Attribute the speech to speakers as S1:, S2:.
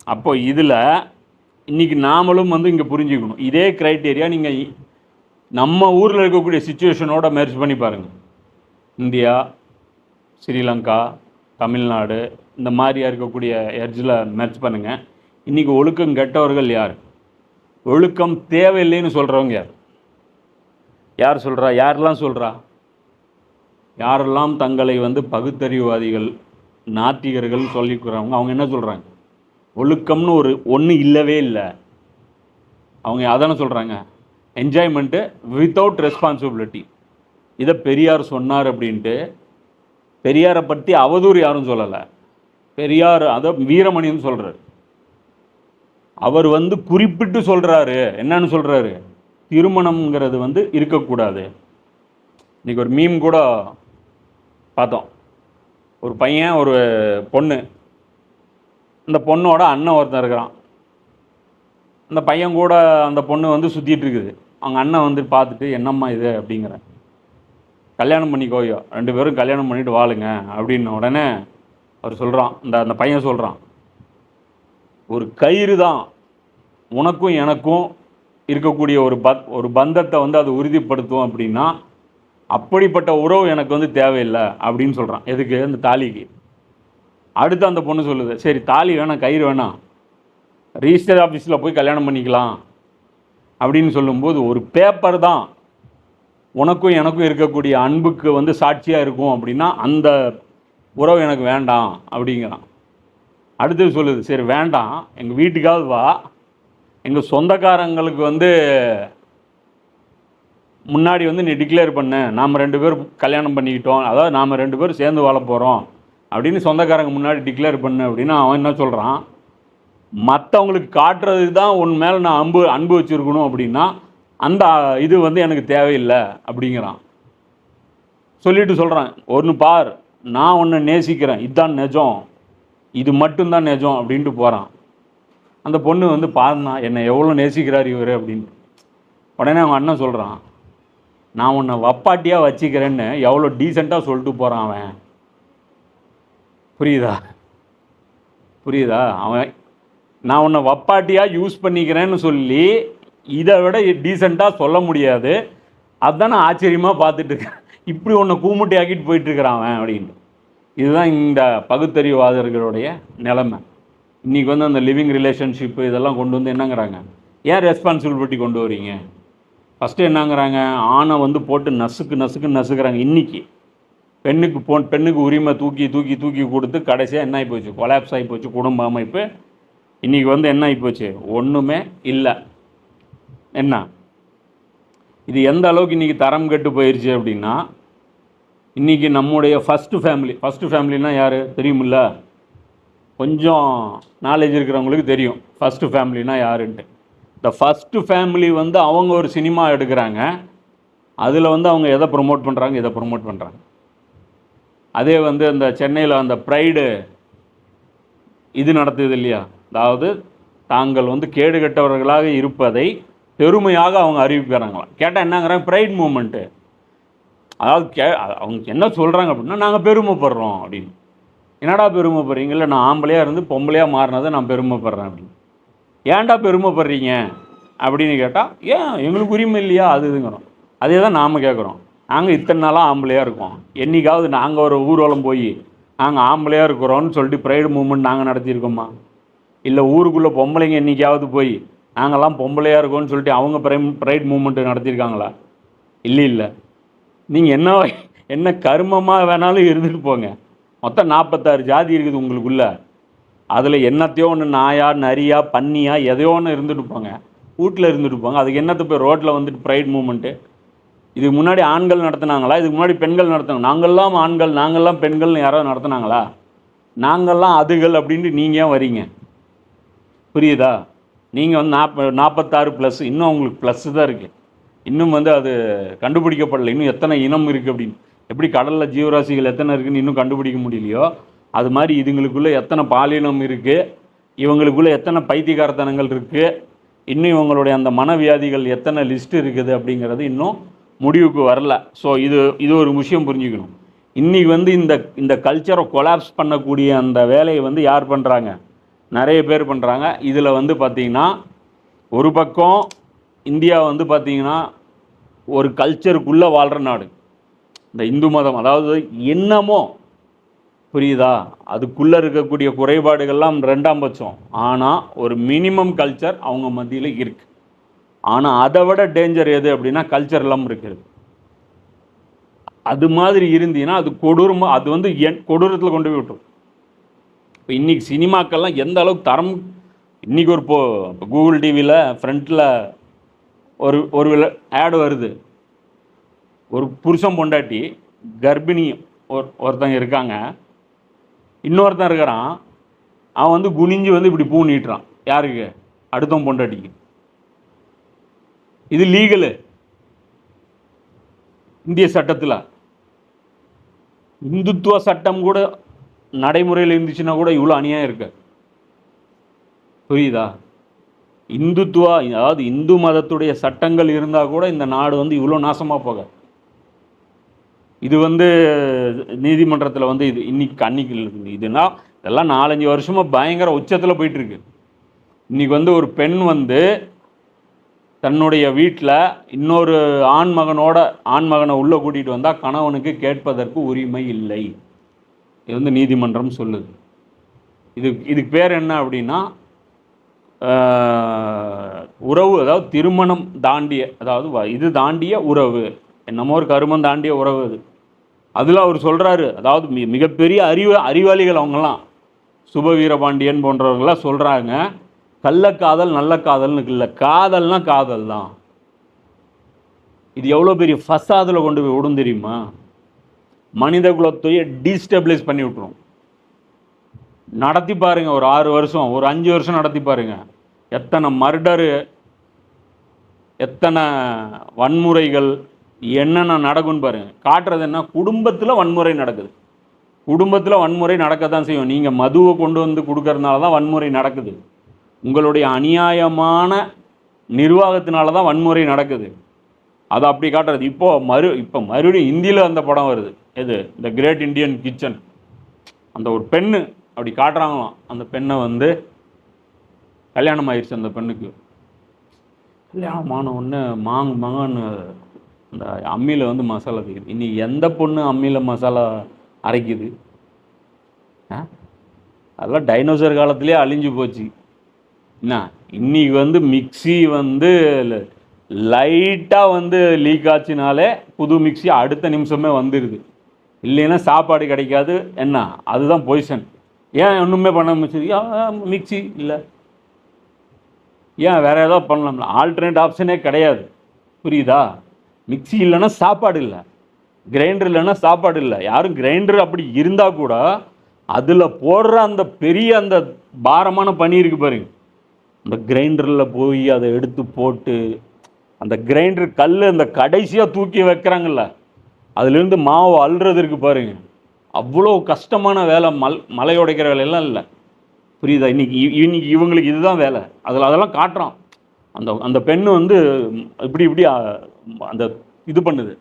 S1: அப்போ இதில் இன்றைக்கி நாமளும் வந்து இங்கே புரிஞ்சுக்கணும். இதே க்ரைட்டீரியா நீங்கள் நம்ம ஊரில் இருக்கக்கூடிய சுச்சுவேஷனோட மெர்ஜ் பண்ணி பாருங்கள். இந்தியா, ஸ்ரீலங்கா, தமிழ்நாடு இந்த மாதிரியாக இருக்கக்கூடிய எட்ஜில் மெர்ஜ் பண்ணுங்கள். இன்றைக்கி ஒழுக்கம் கெட்டவர்கள் யார்? ஒழுக்கம் தேவையில்லைன்னு சொல்கிறவங்க யார்? யார் சொல்கிறா? யாரெல்லாம் சொல்கிறா? யாரெல்லாம் தங்களை வந்து பகுத்தறிவுவாதிகள், நாத்திகர்கள் சொல்லிக்கிறவங்க அவங்க என்ன சொல்கிறாங்க? ஒழுக்கம்னு ஒன்று இல்லவே இல்லை. அவங்க அதானே சொல்கிறாங்க, என்ஜாய்மெண்ட்டு வித்தவுட் ரெஸ்பான்சிபிலிட்டி. இதை பெரியார் சொன்னார் அப்படின்ட்டு. பெரியாரை பற்றி அவதூறு யாரும் சொல்லலை. பெரியார் அதை வீரமணின்னு சொல்கிறார். அவர் வந்து குறிப்பிட்டு சொல்கிறாரு. என்னன்னு சொல்கிறாரு? திருமணம்ங்கிறது வந்து இருக்கக்கூடாது. இன்றைக்கி ஒரு மீம் கூட பார்த்தோம். ஒரு பையன் ஒரு பொண்ணு, இந்த பொண்ணோட அண்ணன் ஒருத்தன் இருக்கிறான். அந்த பையன் கூட அந்த பொண்ணு வந்து சுற்றிட்டு இருக்குது. அவங்க அண்ணன் வந்து பார்த்துட்டு என்னம்மா இது அப்படிங்கிறேன். கல்யாணம் பண்ணிக்கோயோ, 2 பேரும் கல்யாணம் பண்ணிவிட்டு வாழுங்க அப்படின்ன உடனே அவர் சொல்கிறான், அந்த பையன் சொல்கிறான், ஒரு கயிறு தான் உனக்கும் எனக்கும் இருக்கக்கூடிய ஒரு பந்தத்தை வந்து அது உறுதிப்படுத்தும் அப்படின்னா அப்படிப்பட்ட உறவு எனக்கு வந்து தேவையில்லை அப்படின்னு சொல்கிறான். எதுக்கு? அந்த தாலிக்கு. அடுத்து அந்த பொண்ணு சொல்லுது, சரி தாலி வேணாம், கயிறு வேணாம், ரிஜிஸ்டர் ஆஃபீஸில் போய் கல்யாணம் பண்ணிக்கலாம் அப்படின்னு சொல்லும்போது ஒரு பேப்பர் தான் உனக்கும் எனக்கும் இருக்கக்கூடிய அன்புக்கு வந்து சாட்சியாக இருக்கும் அப்படின்னா அந்த உறவு எனக்கு வேண்டாம் அப்படிங்கிறான். அடுத்து சொல்லுது, சரி வேண்டாம், எங்கள் வீட்டுக்காவது வா, எங்கள் சொந்தக்காரங்களுக்கு வந்து முன்னாடி வந்து நீ டிக்ளேர் பண்ண, நாம் 2 பேரும் கல்யாணம் பண்ணிக்கிட்டோம், அதாவது நாம் 2 பேரும் சேர்ந்து வாழ போகிறோம் அப்படின்னு சொந்தக்காரங்க முன்னாடி டிக்ளேர் பண்ணு அப்படின்னா அவன் என்ன சொல்கிறான், மற்றவங்களுக்கு காட்டுறதுக்கு தான் உன் மேலே நான் அன்பு வச்சுருக்கணும் அப்படின்னா அந்த இது வந்து எனக்கு தேவையில்லை அப்படிங்கிறான். சொல்லிட்டு சொல்கிறான், ஒன்று பார், நான் உன்னை நேசிக்கிறேன், இதுதான் நிஜம், இது மட்டும்தான் நிஜம் அப்படின்ட்டு போகிறான். அந்த பொண்ணு வந்து பாருண்ணா என்னை எவ்வளோ நேசிக்கிறார் இவர் அப்படின்னு. உடனே அவங்க அண்ணன் சொல்கிறான், நான் உன்னை வப்பாட்டியாக வச்சுக்கிறேன்னு எவ்வளோ டீசெண்டாக சொல்லிட்டு போகிறான் அவன். புரியுதா? அவன் நான் உன்னை வப்பாட்டியாக யூஸ் பண்ணிக்கிறேன்னு சொல்லி இதை விட டீசெண்டாக சொல்ல முடியாது. அதுதான் நான் ஆச்சரியமாக பார்த்துட்டு இருக்கேன். இப்படி ஒன்றை கூமுட்டி ஆக்கிட்டு போயிட்டுருக்கிறான் அவன் அப்படின்னு. இதுதான் இந்த பகுத்தறிவாதர்களுடைய நிலைமை. இன்றைக்கி வந்து அந்த லிவிங் ரிலேஷன்ஷிப்பு இதெல்லாம் கொண்டு வந்து என்னங்கிறாங்க, ஏன் ரெஸ்பான்சிபிலிட்டி கொண்டு வரீங்க? ஃபஸ்ட்டு என்னங்கிறாங்க, ஆணை வந்து போட்டு நசுக்குன்னு நசுக்கிறாங்க. இன்றைக்கி பெண்ணுக்கு உரிமை தூக்கி கொடுத்து கடைசியாக என்ன ஆகிப்போச்சு, கொலாப்ஸ் ஆகிப்போச்சு குடும்ப அமைப்பு. இன்றைக்கி வந்து என்ன ஆகிப்போச்சு, ஒன்றுமே இல்லை. என்ன இது எந்த அளவுக்கு இன்றைக்கி தரம் கெட்டு போயிடுச்சு அப்படின்னா, இன்றைக்கி நம்முடைய ஃபஸ்ட்டு ஃபேமிலினா யார் தெரியுமில்ல? கொஞ்சம் நாலேஜ் இருக்கிறவங்களுக்கு தெரியும் ஃபஸ்ட்டு ஃபேமிலினா யாருன்ட்டு. இந்த ஃபஸ்ட்டு ஃபேமிலி வந்து அவங்க ஒரு சினிமா எடுக்கிறாங்க, அதில் வந்து அவங்க எதை ப்ரொமோட் பண்ணுறாங்க. அதே வந்து அந்த சென்னையில் அந்த ப்ரைடு இது நடத்துது இல்லையா, அதாவது தாங்கள் வந்து கேடு கெட்டவர்களாக இருப்பதை பெருமையாக அவங்க அறிவிக்கிறாங்களாம். கேட்டால் என்னங்கிறாங்க, ப்ரைட் மூமெண்ட்டு. அதாவது அவங்க என்ன சொல்கிறாங்க அப்படின்னா, நாங்கள் பெருமைப்படுறோம் அப்படின்னு. என்னடா பெருமைப்படுறீங்கள? நான் ஆம்பளையாக இருந்து பொம்பளையாக மாறினதை நான் பெருமைப்படுறேன் அப்படின்னு. ஏன்டா பெருமைப்படுறீங்க அப்படின்னு கேட்டால், ஏன் எங்களுக்கு உரிமை இல்லையா அது இதுங்கிறோம். அதே தான் நாம் கேட்குறோம். நாங்கள் இத்தனை நாளாக ஆம்பளையாக இருக்கோம், என்றைக்காவது நாங்கள் ஒரு ஊர்வலம் போய் நாங்கள் ஆம்பளையாக இருக்கிறோன்னு சொல்லிட்டு ப்ரைடு மூமெண்ட் நாங்கள் நடத்தியிருக்கோமா? இல்லை ஊருக்குள்ளே பொம்பளைங்க என்றைக்காவது போய் நாங்கள்லாம் பொம்பளையாக இருக்கோன்னு சொல்லிட்டு அவங்க ப்ரைட் மூமெண்ட்டு நடத்தியிருக்காங்களா? இல்லை. நீங்கள் என்ன கருமமாக வேணாலும் இருந்துட்டு போங்க. மொத்தம் 46 ஜாதி இருக்குது உங்களுக்குள்ள. அதில் என்னத்தையோ ஒன்று நாயா நரியா பன்னியா எதையோ ஒன்று இருந்துட்டு போங்க, வீட்டில் இருந்துட்டு போங்க. அதுக்கு என்னத்தை போய் ரோட்டில் வந்துட்டு ப்ரைட் மூமெண்ட்டு? இதுக்கு முன்னாடி ஆண்கள் நடத்துனாங்களா? இதுக்கு முன்னாடி பெண்கள் நடத்துனாங்க. நாங்கள்லாம் ஆண்கள், நாங்கள்லாம் பெண்கள்னு யாராவது நடத்துனாங்களா? நாங்கள்லாம் அதுகள் அப்படின்ட்டு நீங்கள் ஏன் வரீங்க? புரியுதா? நீங்கள் வந்து 46+, இன்னும் உங்களுக்கு ப்ளஸ்ஸு தான் இருக்குது. இன்னும் வந்து அது கண்டுபிடிக்கப்படலை. இன்னும் எத்தனை இனம் இருக்குது அப்படின்னு. எப்படி கடலில் ஜீவராசிகள் எத்தனை இருக்குதுன்னு இன்னும் கண்டுபிடிக்க முடியலையோ, அது மாதிரி இதுங்களுக்குள்ளே எத்தனை பாலினம் இருக்குது, இவங்களுக்குள்ளே எத்தனை பைத்தியகாரத்தனங்கள் இருக்குது, இன்னும் இவங்களுடைய அந்த மனவியாதிகள் எத்தனை லிஸ்ட்டு இருக்குது அப்படிங்கிறது இன்னும் முடிவுக்கு வரல. ஸோ இது ஒரு விஷயம் புரிஞ்சுக்கணும். இன்றைக்கி வந்து இந்த கல்ச்சரை கொலாப்ஸ் பண்ணக்கூடிய அந்த வேலையை வந்து யார் பண்ணுறாங்க? நிறைய பேர் பண்ணுறாங்க. இதில் வந்து பார்த்திங்கன்னா ஒரு பக்கம் இந்தியா வந்து பார்த்திங்கன்னா ஒரு கல்ச்சருக்குள்ளே வாழ்கிற நாடு. இந்த இந்து மதம் அதாவது என்னமோ புரியுதா, அதுக்குள்ளே இருக்கக்கூடிய குறைபாடுகள்லாம் ரெண்டாம் பட்சம். ஆனால் ஒரு மினிமம் கல்ச்சர் அவங்க மத்தியில் இருக்குது. ஆனால் அதை விட டேஞ்சர் எது அப்படின்னா கல்ச்சர்லாம் இருக்குது. அது மாதிரி இருந்தீங்கன்னா அது கொடூரமாக, அது வந்து கொடூரத்தில் கொண்டு போய் விட்டுரும். இப்போ இன்றைக்கி சினிமாக்கள்லாம் எந்த அளவுக்கு தரம், இன்றைக்கி ஒரு இப்போ கூகுள் டிவியில் ஃப்ரண்ட்டில் ஒரு ஆடு வருது. ஒரு புருஷன் பொண்டாட்டி கர்ப்பிணி ஒருத்தங்க இருக்காங்க, இன்னொருத்தன் இருக்கிறான், அவன் வந்து குனிஞ்சு வந்து இப்படி பூ நீட்டுறான். யாருக்கு? அடுத்தவன் பொண்டாட்டிக்கு. இது லீகலு இந்திய சட்டத்தில். இந்துத்துவ சட்டம் கூட நடைமுறையில் இருந்துச்சுன்னா கூட இவ்வளோ அநியாயம் இருக்கு. புரியுதா? இந்துத்துவா அதாவது இந்து மதத்துடைய சட்டங்கள் இருந்தால் கூட இந்த நாடு வந்து இவ்வளோ நாசமாக போக. இது வந்து நீதிமன்றத்தில் வந்து இது அன்னைக்கு இதுனா இதெல்லாம் 4-5 வருஷமாக பயங்கர உச்சத்தில் போயிட்டுருக்கு. இன்றைக்கி வந்து ஒரு பெண் வந்து தன்னுடைய வீட்டில் இன்னொரு ஆண் மகனை உள்ளே கூட்டிகிட்டு வந்தால் கணவனுக்கு கேட்பதற்கு உரிமை இல்லை. இது வந்து நீதிமன்றம் சொல்லுது. இதுக்கு பேர் என்ன அப்படின்னா உறவு, அதாவது திருமணம் தாண்டிய, அதாவது இது தாண்டிய உறவு, என்னமோ ஒரு கருமம் தாண்டிய உறவு அது. அதில் அவர் சொல்கிறாரு, அதாவது மிகப்பெரிய அறிவாளிகள் அவங்கெல்லாம், சுபவீரபாண்டியன் போன்றவர்களாம் சொல்கிறாங்க, கள்ளக்காதல் நல்ல காதல்னு இல்லை, காதல்னா காதல் தான். இது எவ்வளோ பெரிய ஃபசாதில் கொண்டு போய் விடும் தெரியுமா? மனித குலத்தையே டீஸ்டபிளைஸ் பண்ணி விட்டுரும். நடத்தி பாருங்க, ஒரு 6 வருஷம், ஒரு 5 வருஷம் நடத்தி பாருங்க, எத்தனை மர்டரு, எத்தனை வன்முறைகள், என்னென்ன நடக்கும்னு பாருங்க. காட்டுறது என்ன? குடும்பத்தில் வன்முறை நடக்குது. குடும்பத்தில் வன்முறை நடக்க தான் செய்யும். நீங்கள் மதுவை கொண்டு வந்து கொடுக்கறதுனால தான் வன்முறை நடக்குது. உங்களுடைய அநியாயமான நிர்வாகத்தினால தான் வன்முறை நடக்குது. அதை அப்படி காட்டுறது. இப்போ மறுபடியும் ஹிந்தியில் அந்த படம் வருது, எது, இந்த கிரேட் இண்டியன் கிச்சன். அந்த ஒரு பெண்ணு அப்படி காட்டுறாங்களாம். அந்த பெண்ணை வந்து கல்யாணம் ஆயிடுச்சு. அந்த பெண்ணுக்கு கல்யாணமான ஒன்று மகன் அந்த அம்மியில் வந்து மசாலா அரைக்குது. இன்னைக்கு எந்த பொண்ணு அம்மியில் மசாலா அரைக்குது? அதெல்லாம் டைனோசர் காலத்துலேயே அழிஞ்சு போச்சு. என்ன இன்னைக்கு வந்து மிக்சி வந்து லைட்டாக வந்து லீக் ஆச்சுனாலே புது மிக்சி அடுத்த நிமிஷமே வந்துடுது. இல்லைன்னா சாப்பாடு கிடைக்காது. என்ன, அதுதான் பொசிஷன். ஏன் ஒன்றுமே பண்ண மிக்சி இல்லை, ஏன் வேறு ஏதாவது பண்ணலாம்ல? ஆல்டர்னேட் ஆப்ஷனே கிடையாது. புரியுதா? மிக்சி இல்லைன்னா சாப்பாடு இல்லை, கிரைண்டர் இல்லைன்னா சாப்பாடு இல்லை. யாரும் கிரைண்டர் அப்படி இருந்தால் கூட அதில் போடுற அந்த பெரிய அந்த பாரமான பனி இருக்குது பாருங்க, அந்த கிரைண்டரில் போய் அதை எடுத்து போட்டு அந்த கிரைண்டர் கல் அந்த கடைசியாக தூக்கி வைக்கிறாங்கல்ல, அதுலேருந்து மாவு அள்ளுறது இருக்குது பாருங்க, அவ்வளோ கஷ்டமான வேலை. மலை உடைக்கிற வேலையெல்லாம் இல்லை. புரியுதா? இன்னைக்கு இவங்களுக்கு இதுதான் வேலை. அதெல்லாம் காட்டுறான். அந்த பெண்ணு வந்து இப்படி அந்த இது பண்ணுது.